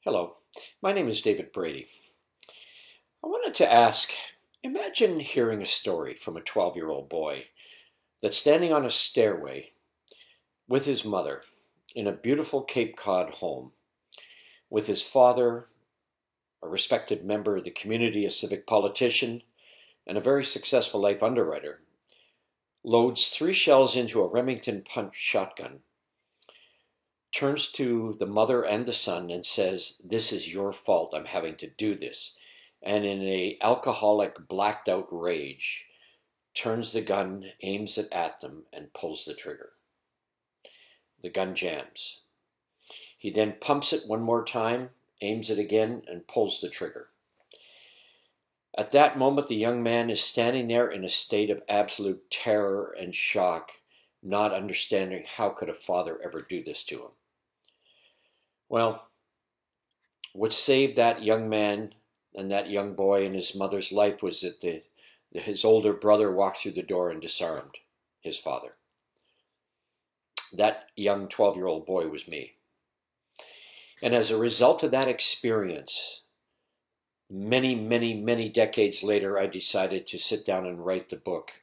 Hello, my name is David Brady. I wanted to ask, imagine hearing a story from a 12-year-old boy that's standing on a stairway with his mother in a beautiful Cape Cod home, with his father, a respected member of the community, a civic politician, and a very successful life underwriter, loads 3 shells into a Remington punch shotgun, turns to the mother and the son and says, "This is your fault, I'm having to do this." And in a alcoholic, blacked out rage, turns the gun, aims it at them, and pulls the trigger. The gun jams. He then pumps it one more time, aims it again, and pulls the trigger. At that moment, the young man is standing there in a state of absolute terror and shock, not understanding how could a father ever do this to him. Well, what saved that young man and that young boy and his mother's life was that his older brother walked through the door and disarmed his father. That young 12-year-old boy was me. And as a result of that experience, many, many, many decades later, I decided to sit down and write the book,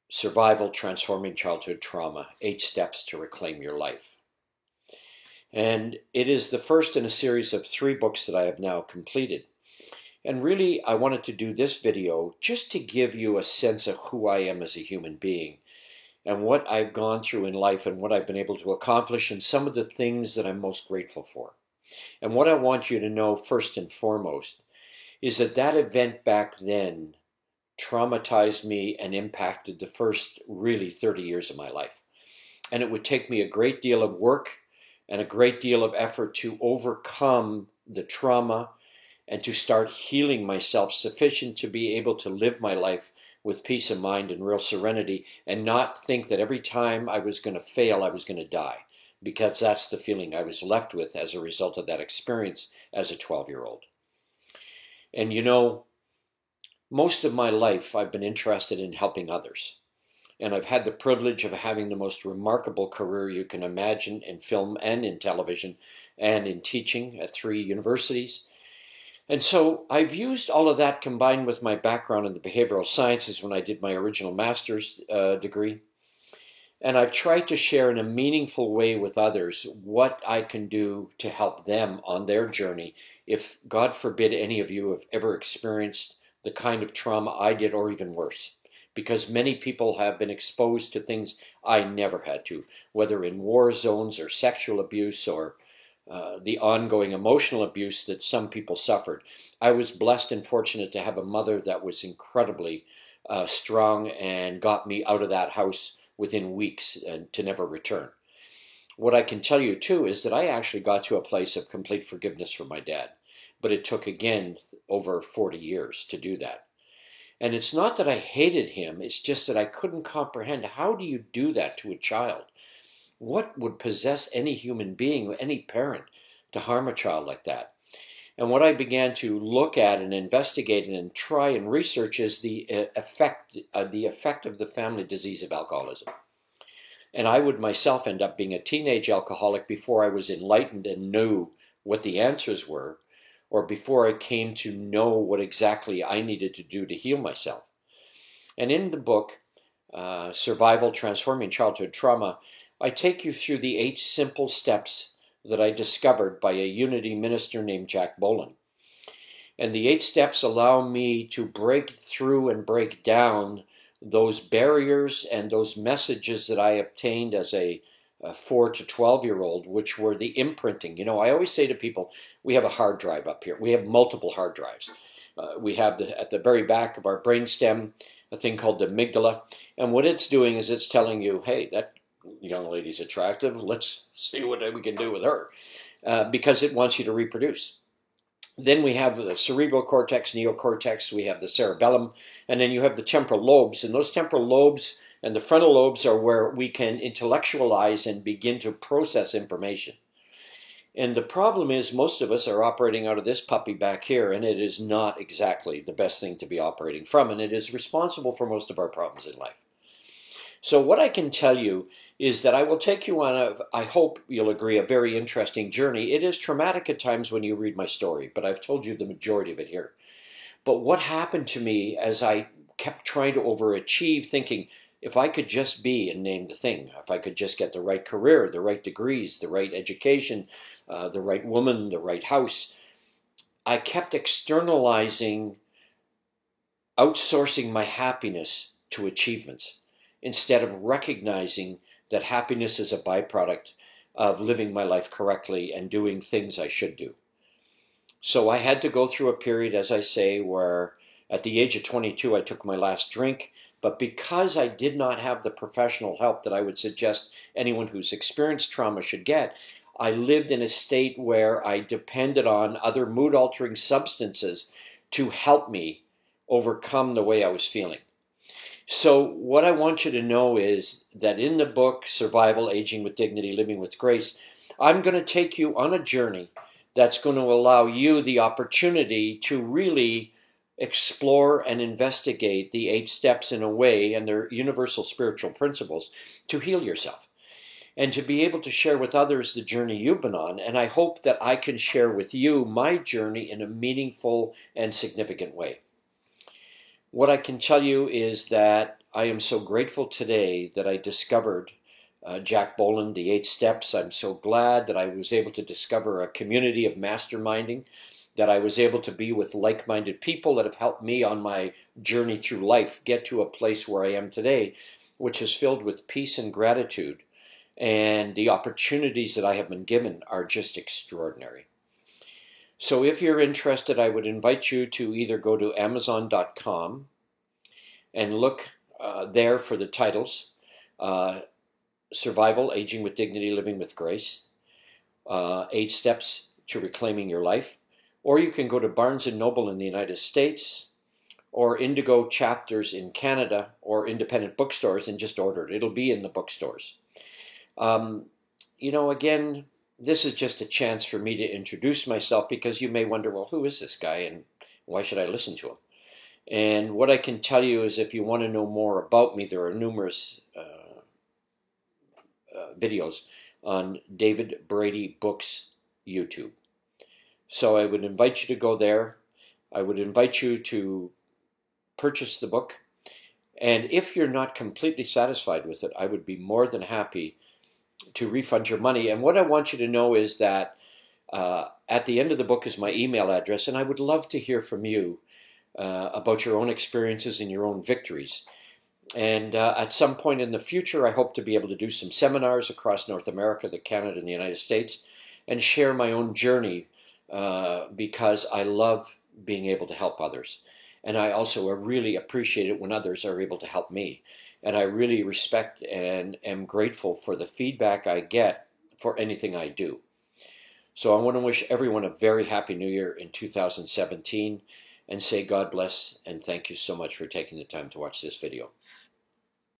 Survival Transforming Childhood Trauma, 8 Steps to Reclaim Your Life. And it is the first in a series of 3 books that I have now completed. And really, I wanted to do this video just to give you a sense of who I am as a human being and what I've gone through in life and what I've been able to accomplish and some of the things that I'm most grateful for. And what I want you to know first and foremost is that that event back then traumatized me and impacted the first really 30 years of my life. And it would take me a great deal of work and a great deal of effort to overcome the trauma and to start healing myself sufficient to be able to live my life with peace of mind and real serenity and not think that every time I was going to fail, I was going to die, because that's the feeling I was left with as a result of that experience as a 12-year-old. And you know, most of my life I've been interested in helping others. And I've had the privilege of having the most remarkable career you can imagine in film and in television and in teaching at 3 universities. And so I've used all of that combined with my background in the behavioral sciences when I did my original master's degree. And I've tried to share in a meaningful way with others what I can do to help them on their journey if, God forbid, any of you have ever experienced the kind of trauma I did or even worse. Because many people have been exposed to things I never had to, whether in war zones or sexual abuse or the ongoing emotional abuse that some people suffered. I was blessed and fortunate to have a mother that was incredibly strong and got me out of that house within weeks and to never return. What I can tell you too is that I actually got to a place of complete forgiveness for my dad, but it took again over 40 years to do that. And it's not that I hated him, it's just that I couldn't comprehend, how do you do that to a child? What would possess any human being, any parent, to harm a child like that? And what I began to look at and investigate and try and research is the effect of the family disease of alcoholism. And I would myself end up being a teenage alcoholic before I was enlightened and knew what the answers were, or before I came to know what exactly I needed to do to heal myself. And in the book, Survival Transforming Childhood Trauma, I take you through the 8 simple steps that I discovered by a Unity minister named Jack Boland. And the 8 steps allow me to break through and break down those barriers and those messages that I obtained as a 4 to 12-year-old, which were the imprinting. You know, I always say to people, we have a hard drive up here. We have multiple hard drives. We have at the very back of our brainstem a thing called the amygdala, and what it's doing is it's telling you, hey, that young lady's attractive. Let's see what we can do with her, because it wants you to reproduce. Then we have the cerebral cortex, neocortex, we have the cerebellum, and then you have the temporal lobes, and those temporal lobes and the frontal lobes are where we can intellectualize and begin to process information. And the problem is most of us are operating out of this puppy back here, and it is not exactly the best thing to be operating from, and it is responsible for most of our problems in life. So what I can tell you is that I will take you on I hope you'll agree, a very interesting journey. It is traumatic at times when you read my story, but I've told you the majority of it here. But what happened to me as I kept trying to overachieve, thinking if I could just be, and name the thing, if I could just get the right career, the right degrees, the right education, the right woman, the right house, I kept externalizing, outsourcing my happiness to achievements instead of recognizing that happiness is a byproduct of living my life correctly and doing things I should do. So I had to go through a period, as I say, where at the age of 22 I took my last drink, but because I did not have the professional help that I would suggest anyone who's experienced trauma should get, I lived in a state where I depended on other mood-altering substances to help me overcome the way I was feeling. So what I want you to know is that in the book, Survival, Aging with Dignity, Living with Grace, I'm going to take you on a journey that's going to allow you the opportunity to really explore and investigate the 8 steps in a way and their universal spiritual principles to heal yourself and to be able to share with others the journey you've been on. And I hope that I can share with you my journey in a meaningful and significant way. What I can tell you is that I am so grateful today that I discovered Jack Boland, the 8 Steps. I'm so glad that I was able to discover a community of masterminding, that I was able to be with like-minded people that have helped me on my journey through life get to a place where I am today, which is filled with peace and gratitude. And the opportunities that I have been given are just extraordinary. So if you're interested, I would invite you to either go to Amazon.com and look there for the titles, Survival, Aging with Dignity, Living with Grace, 8 Steps to Reclaiming Your Life, or you can go to Barnes & Noble in the United States, or Indigo Chapters in Canada, or independent bookstores and just order it. It'll be in the bookstores. Again, this is just a chance for me to introduce myself, because you may wonder, well, who is this guy and why should I listen to him? And what I can tell you is if you want to know more about me, there are numerous videos on David Brady Books YouTube. So I would invite you to go there. I would invite you to purchase the book. And if you're not completely satisfied with it, I would be more than happy to refund your money. And what I want you to know is that at the end of the book is my email address, and I would love to hear from you about your own experiences and your own victories. And at some point in the future, I hope to be able to do some seminars across North America, Canada, and the United States, and share my own journey because I love being able to help others. And I also really appreciate it when others are able to help me. And I really respect and am grateful for the feedback I get for anything I do. So I want to wish everyone a very happy New Year in 2017 and say God bless and thank you so much for taking the time to watch this video.